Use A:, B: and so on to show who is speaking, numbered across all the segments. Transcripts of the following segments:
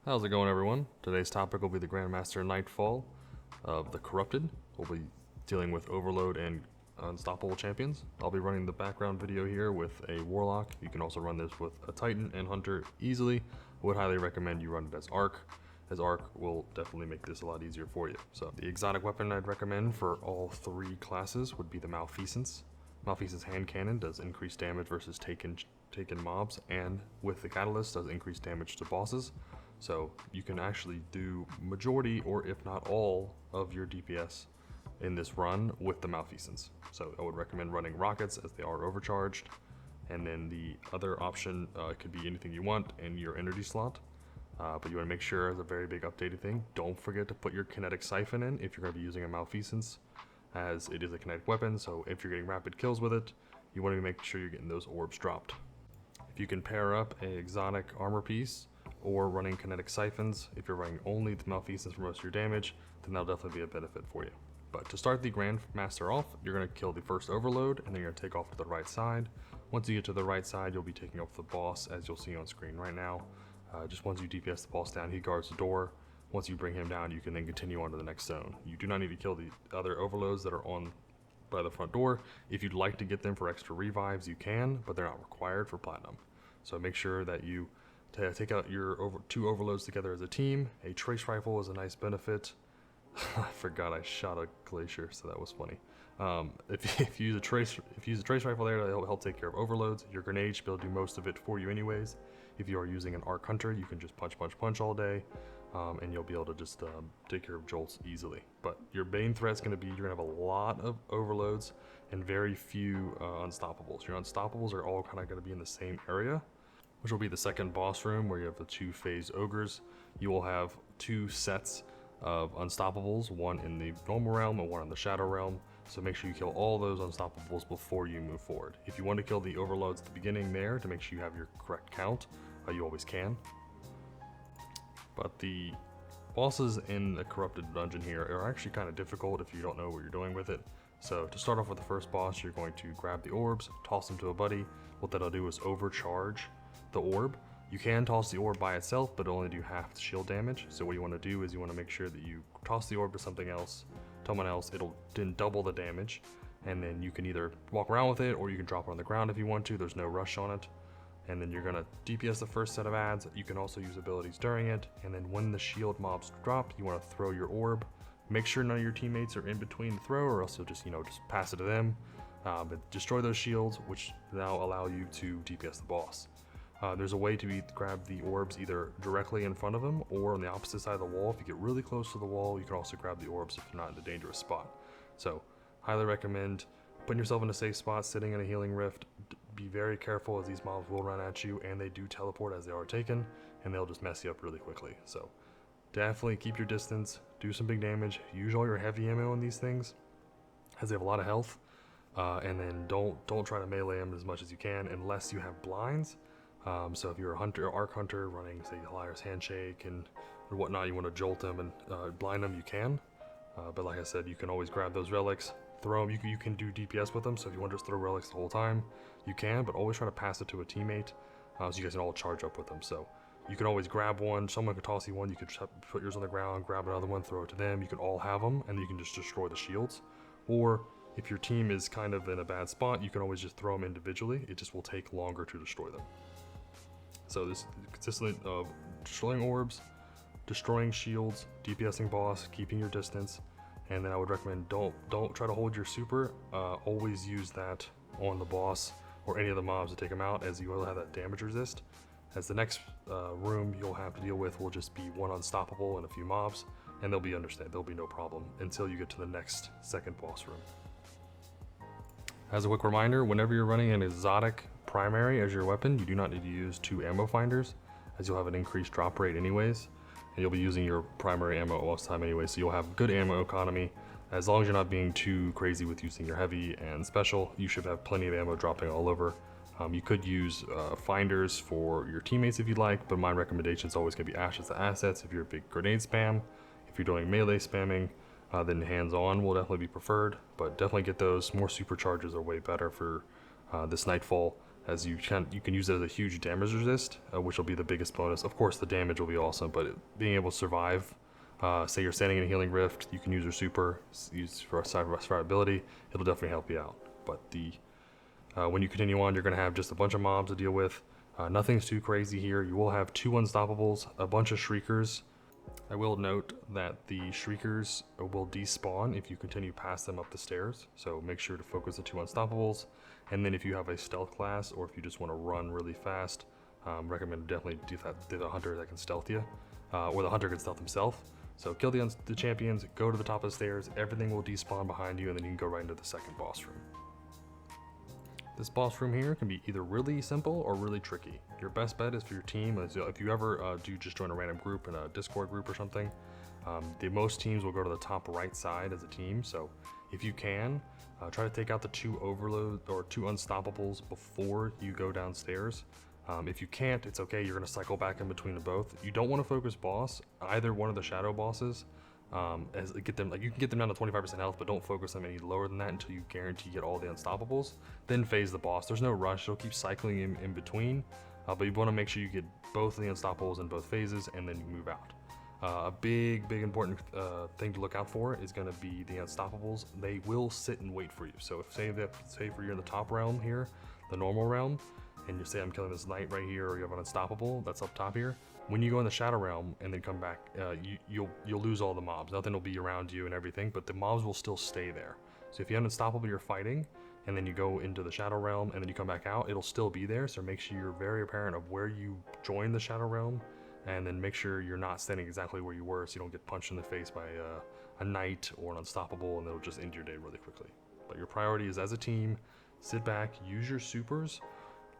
A: How's it going, everyone? Today's topic will be the Grandmaster Nightfall of the Corrupted. We'll be dealing with Overload and Unstoppable champions. I'll be running the background video here with a Warlock. You can also run this with a Titan and Hunter easily. I would highly recommend you run it as Arc, as Arc will definitely make this a lot easier for you. So the exotic weapon I'd recommend for all three classes would be the Malfeasance. Malfeasance hand cannon does increased damage versus taken mobs, and with the catalyst does increased damage to bosses. So you can actually do majority, or if not all, of your DPS in this run with the Malfeasance. So I would recommend running rockets as they are overcharged, and then the other option could be anything you want in your energy slot. But you want to make sure, as a very big updated thing, don't forget to put your kinetic siphon in if you're going to be using a Malfeasance, as it is a kinetic weapon. So if you're getting rapid kills with it, you want to make sure you're getting those orbs dropped. If you can pair up a exotic armor piece or running kinetic siphons, if you're running only the Malfeasance for most of your damage, then that'll definitely be a benefit for you. But to start the Grandmaster off, you're going to kill the first Overload, and then you're going to take off to the right side. Once you get to the right side, you'll be taking off the boss, as you'll see on screen right now. Just once you DPS the boss down, he guards the door. Once you bring him down, you can then continue on to the next zone. You do not need to kill the other Overloads that are on by the front door. If you'd like to get them for extra revives, you can, but they're not required for Platinum. So make sure that you take out your two Overloads together as a team. A trace rifle is a nice benefit. I forgot I shot a glacier, so that was funny. If you use a trace rifle there, that'll help take care of Overloads. Your grenade should be able to do most of it for you anyways. If you are using an Arc Hunter, you can just punch all day, and you'll be able to just take care of jolts easily. But your main threat's going to be, you're going to have a lot of Overloads and very few Unstoppables. Your Unstoppables are all kind of going to be in the same area, which will be the second boss room where you have the two phase ogres. You will have two sets of Unstoppables, one in the normal realm and one in the shadow realm. So make sure you kill all those Unstoppables before you move forward. If you want to kill the Overloads at the beginning there to make sure you have your correct count, you always can. But the bosses in the Corrupted dungeon here are actually kind of difficult if you don't know what you're doing with it. So to start off with the first boss, you're going to grab the orbs, toss them to a buddy. What that'll do is overcharge the orb. You can toss the orb by itself, but only do half the shield damage. So what you want to do is you want to make sure that you toss the orb to someone else, it'll then double the damage, and then you can either walk around with it or you can drop it on the ground if you want to. There's no rush on it. And then you're going to DPS the first set of adds. You can also use abilities during it, and then when the shield mobs drop, you want to throw your orb. Make sure none of your teammates are in between the throw, or else you'll just pass it to them. But destroy those shields, which now allow you to DPS the boss. There's a way to grab the orbs either directly in front of them or on the opposite side of the wall. If you get really close to the wall, you can also grab the orbs if you're not in a dangerous spot. So, highly recommend putting yourself in a safe spot, sitting in a healing rift. Be very careful, as these mobs will run at you, and they do teleport as they are taken, and they'll just mess you up really quickly. So, definitely keep your distance, do some big damage, use all your heavy ammo on these things, as they have a lot of health, and then don't try to melee them as much as you can unless you have blinds. So if you're a hunter, Arc Hunter, running, say, Liar's Handshake and whatnot, you want to jolt them and blind them, you can. But like I said, you can always grab those relics, throw them. You can do DPS with them, so if you want to just throw relics the whole time, you can, but always try to pass it to a teammate, so you guys can all charge up with them. So you can always grab one, someone could toss you one, you could put yours on the ground, grab another one, throw it to them, you can all have them, and you can just destroy the shields. Or if your team is kind of in a bad spot, you can always just throw them individually. It just will take longer to destroy them. So this consistent of destroying orbs, destroying shields, DPSing boss, keeping your distance, and then I would recommend don't try to hold your super. Always use that on the boss or any of the mobs to take them out, as you will have that damage resist. As the next room you'll have to deal with will just be one Unstoppable and a few mobs, and there'll be no problem until you get to the next second boss room. As a quick reminder, whenever you're running an exotic primary as your weapon, you do not need to use two ammo finders, as you'll have an increased drop rate anyways, and you'll be using your primary ammo most of the time anyway, so you'll have good ammo economy. As long as you're not being too crazy with using your heavy and special, you should have plenty of ammo dropping all over. You could use finders for your teammates if you'd like, but my recommendation is always going to be Ashes to Assets if you're a big grenade spam. If you're doing melee spamming, then hands-on will definitely be preferred, but definitely get those. More supercharges are way better for this Nightfall, as you can use it as a huge damage resist, which will be the biggest bonus. Of course, the damage will be awesome, but being able to survive, say you're standing in a healing rift, you can use your super, use for survivability. It'll definitely help you out. But when you continue on, you're going to have just a bunch of mobs to deal with. Nothing's too crazy here. You will have 2 unstoppables, a bunch of shriekers. I will note that the shriekers will despawn if you continue past them up the stairs, so make sure to focus the 2 unstoppables. And then if you have a stealth class, or if you just want to run really fast, recommend definitely do the hunter that can stealth you, or the hunter can stealth himself. So kill the champions, go to the top of the stairs, everything will despawn behind you, and then you can go right into the second boss room. This boss room here can be either really simple or really tricky. Your best bet is for your team. If you ever do just join a random group in a Discord group or something, most teams will go to the top right side as a team. So if you can, try to take out the 2 overload or 2 unstoppables before you go downstairs. If you can't, it's okay. You're going to cycle back in between the both. You don't want to focus boss, either one of the shadow bosses. You can get them down to 25% health, but don't focus them any lower than that until you guarantee you get all the unstoppables. Then phase the boss. There's no rush. It'll keep cycling in between, but you want to make sure you get both of the unstoppables in both phases, and then you move out. A big important thing to look out for is going to be the unstoppables. They will sit and wait for you. So if say for you're in the top realm here, the normal realm, and you say I'm killing this knight right here, or you have an unstoppable that's up top here. When you go in the shadow realm and then come back, you'll lose all the mobs. Nothing will be around you and everything, but the mobs will still stay there. So if you have an unstoppable you're fighting, and then you go into the shadow realm and then you come back out, it'll still be there. So make sure you're very apparent of where you join the shadow realm, and then make sure you're not standing exactly where you were, so you don't get punched in the face by a knight or an unstoppable, and it'll just end your day really quickly. But your priority is, as a team, sit back, use your supers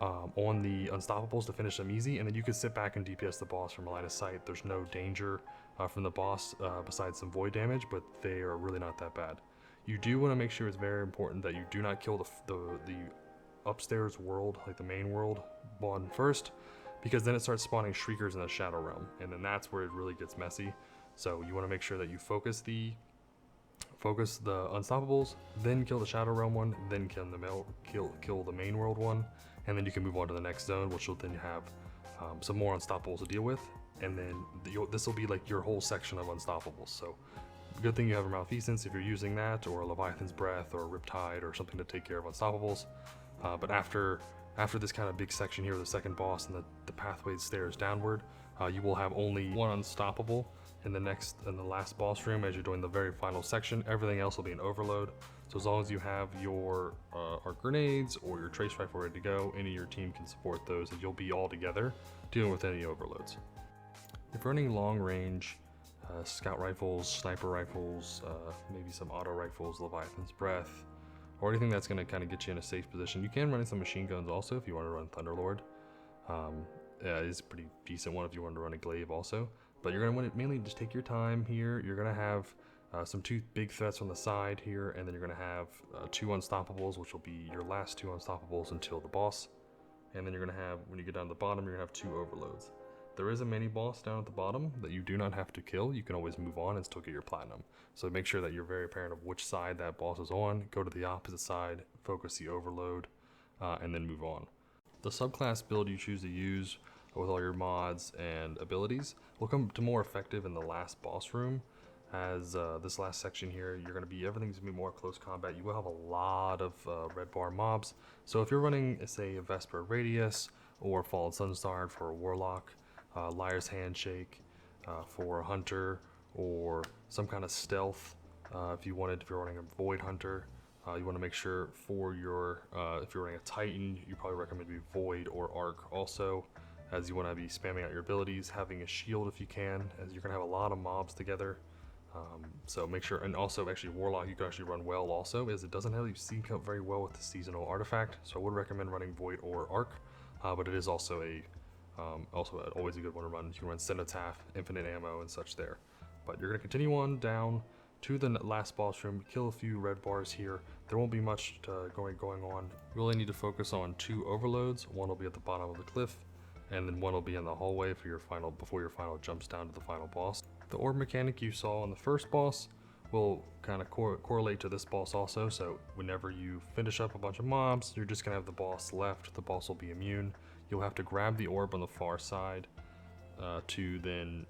A: on the unstoppables to finish them easy, and then you can sit back and DPS the boss from a line of sight. There's no danger from the boss besides some void damage, but they are really not that bad. You do want to make sure, it's very important that you do not kill the upstairs world, like the main world one first, because then it starts spawning shriekers in the shadow realm, and then that's where it really gets messy. So you want to make sure that you focus the unstoppables, then kill the shadow realm one, then kill the main world one, and then you can move on to the next zone, which will then have some more unstoppables to deal with, and then this will be like your whole section of unstoppables. So good thing you have a Malfeasance if you're using that, or a Leviathan's Breath, or a Riptide, or something to take care of unstoppables. But after this kind of big section here, the second boss and the pathway stairs downward, you will have only 1 unstoppable in the last boss room as you're doing the very final section. Everything else will be an overload. So as long as you have your arc grenades or your trace rifle ready to go, any of your team can support those, and you'll be all together dealing with any overloads. If you're running long range, scout rifles, sniper rifles, maybe some auto rifles, Leviathan's Breath, or anything that's going to kind of get you in a safe position, you can run some machine guns also if you want to run Thunderlord. It's a pretty decent one if you want to run a glaive also. But you're going to want to mainly just take your time here. You're going to have some 2 big threats on the side here, and then you're going to have 2 unstoppables, which will be your last 2 unstoppables until the boss. And then you're going to have, when you get down to the bottom, you're going to have 2 overloads. There is a mini boss down at the bottom that you do not have to kill. You can always move on and still get your platinum. So make sure that you're very apparent of which side that boss is on. Go to the opposite side, focus the overload, and then move on. The subclass build you choose to use with all your mods and abilities will come to more effective in the last boss room, as this last section here, everything's gonna be more close combat. You will have a lot of red bar mobs. So if you're running, say, a Vesper Radius, or Fallen Sunstar for a Warlock, Liar's Handshake for a Hunter, or some kind of stealth, if you're running a Void Hunter, you want to make sure for your, if you're running a Titan, you probably recommend be Void or Arc also, as you want to be spamming out your abilities, having a shield if you can, as you're going to have a lot of mobs together. So make sure, and also actually Warlock you can actually run well also, as it doesn't really sync up very well with the seasonal artifact, so I would recommend running Void or Arc, but it is also always a good one to run. You can run Cenotaph, infinite ammo and such there. But you're going to continue on down to the last boss room, kill a few red bars here. There won't be much going on. You really need to focus on 2 overloads. One will be at the bottom of the cliff, and then one will be in the hallway for before your final jumps down to the final boss. The orb mechanic you saw on the first boss will kind of correlate to this boss also. So whenever you finish up a bunch of mobs, you're just gonna have the boss left. The boss will be immune. You'll have to grab the orb on the far side to then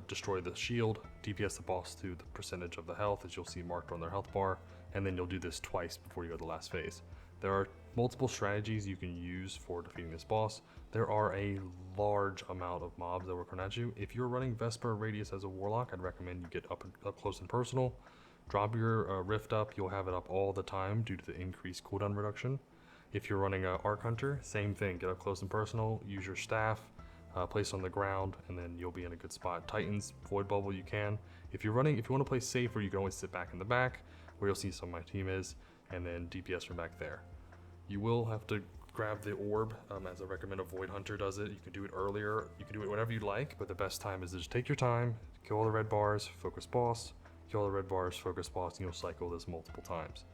A: destroy the shield, DPS the boss to the percentage of the health as you'll see marked on their health bar, and then you'll do this twice before you go to the last phase. There are multiple strategies you can use for defeating this boss. There are a large amount of mobs that will come at you. If you're running Vesper Radius as a Warlock, I'd recommend you get up close and personal. Drop your Rift up, you'll have it up all the time due to the increased cooldown reduction. If you're running Arc Hunter, same thing, get up close and personal, use your staff, place on the ground, and then you'll be in a good spot. Titans, Void Bubble you can. If you want to play safer, you can always sit back in the back, where you'll see some of my team is, and then DPS from back there. You will have to grab the orb, as I recommend a Void Hunter does it. You can do it earlier, you can do it whenever you like, but the best time is to just take your time, kill all the red bars, focus boss, kill all the red bars, focus boss, and you'll cycle this multiple times.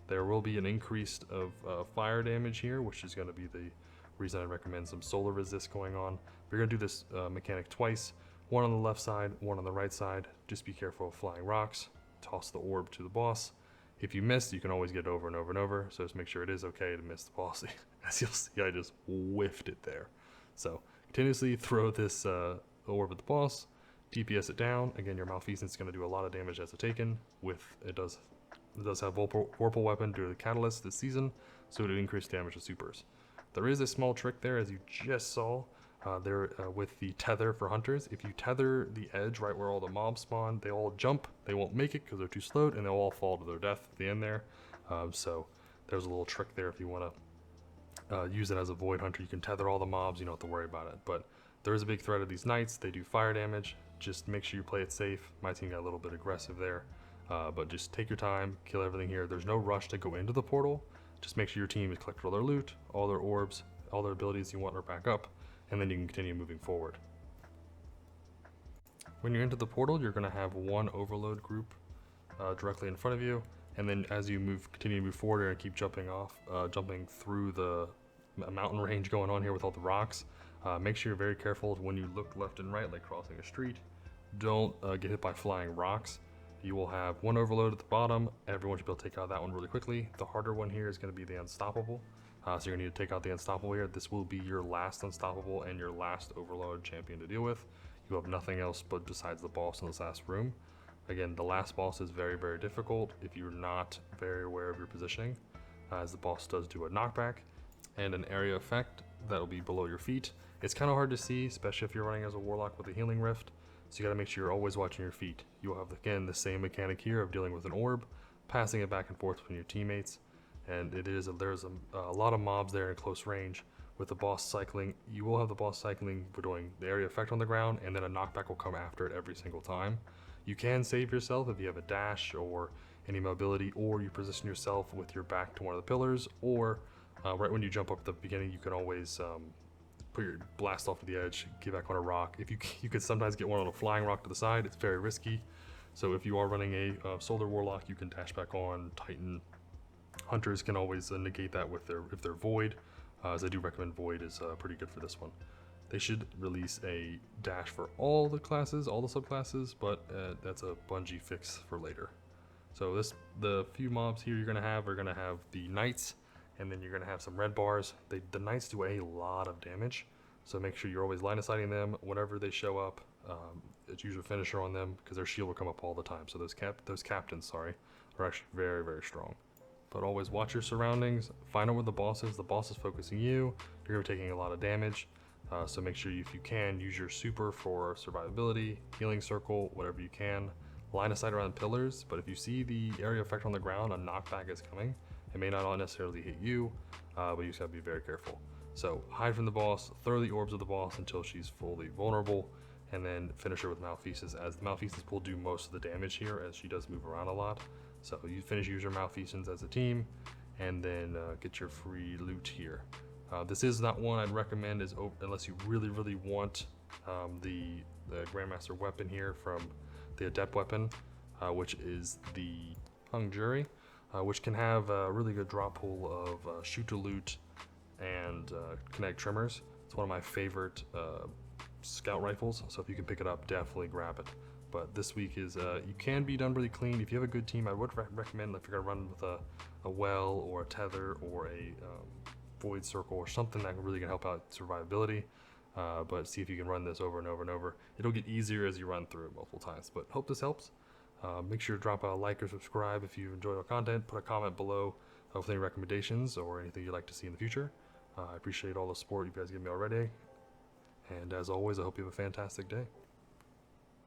A: There will be an increase of fire damage here, which is going to be the reason I recommend some solar resist going on. We're going to do this mechanic twice, one on the left side, one on the right side. Just be careful of flying rocks. Toss the orb to the boss. If you miss, you can always get it over and over and over, so just make sure it is okay to miss the boss. As you'll see, I just whiffed it there. So continuously throw this orb at the boss, DPS it down. Again, your Malfeasance is going to do a lot of damage as a taken. It does have Vorpal Weapon due to the Catalyst this season, so it'll increase damage to supers. There is a small trick there, as you just saw, with the tether for hunters. If you tether the edge right where all the mobs spawn, they all jump, they won't make it because they're too slowed, and they'll all fall to their death at the end there. So there's a little trick there if you want to use it as a Void Hunter. You can tether all the mobs, you don't have to worry about it. But there is a big threat of these knights. They do fire damage. Just make sure you play it safe. My team got a little bit aggressive there, but just take your time, kill everything here. There's no rush to go into the portal. Just make sure your team has collected all their loot, all their orbs, all their abilities you want are back up, and then you can continue moving forward. When you're into the portal, you're going to have one overload group directly in front of you, and then as you continue to move forward, you're going to keep jumping through the mountain range going on here with all the rocks. Make sure you're very careful when you look left and right, like crossing a street. Don't get hit by flying rocks. You will have one overload at the bottom. Everyone should be able to take out that one really quickly. The harder one here is going to be the Unstoppable. So you're going to need to take out the Unstoppable here. This will be your last Unstoppable and your last overload champion to deal with. You have nothing else but besides the boss in this last room. Again, the last boss is very, very difficult if you're not very aware of your positioning, as the boss does do a knockback and an area effect that will be below your feet. It's kind of hard to see, especially if you're running as a Warlock with a Healing Rift. So you got to make sure you're always watching your feet. You'll have, again, the same mechanic here of dealing with an orb, passing it back and forth between your teammates. And there's a lot of mobs there in close range. With the boss cycling, you will have the boss cycling for doing the area effect on the ground, and then a knockback will come after it every single time. You can save yourself if you have a dash or any mobility, or you position yourself with your back to one of the pillars, or right when you jump up at the beginning, you can always put your blast off to the edge, get back on a rock. If you could sometimes get one on a flying rock to the side, it's very risky. So if you are running a Solar Warlock, you can dash back on. Titan Hunters can always negate that if they're Void, as I do recommend Void is pretty good for this one. They should release a dash for all the classes, all the subclasses, but that's a Bungie fix for later. So the few mobs here you're going to have the Knights, and then you're going to have some red bars. The Knights do a lot of damage, so make sure you're always line of sighting them whenever they show up. It's usually a finisher on them because their shield will come up all the time. So those captains, are actually very, very strong. But always watch your surroundings, find out where the boss is. The boss is focusing you. You're going to be taking a lot of damage. So make sure if you can, use your super for survivability, healing circle, whatever you can. Line of sight around pillars, but if you see the area effect on the ground, a knockback is coming. It may not necessarily hit you, but you just have to be very careful. So hide from the boss, throw the orbs of the boss until she's fully vulnerable, and then finish her with Malfeasance, as the Malfeasance will do most of the damage here, as she does move around a lot. So you use your Malfeasance as a team, and then get your free loot here. This is not one I'd recommend unless you really, really want the Grandmaster weapon here from the Adept weapon, which is the Hung Jury, which can have a really good drop pool of shoot to loot and kinetic trimmers. It's one of my favorite scout rifles, so if you can pick it up, definitely grab it. But this week is, you can be done really clean. If you have a good team, I would recommend if you're gonna run with a well or a tether or a void circle or something that really can help out survivability. But see if you can run this over and over and over. It'll get easier as you run through it multiple times. But hope this helps. Make sure to drop a like or subscribe if you enjoyed our content. Put a comment below with any recommendations or anything you'd like to see in the future. I appreciate all the support you guys give me already. And as always, I hope you have a fantastic day.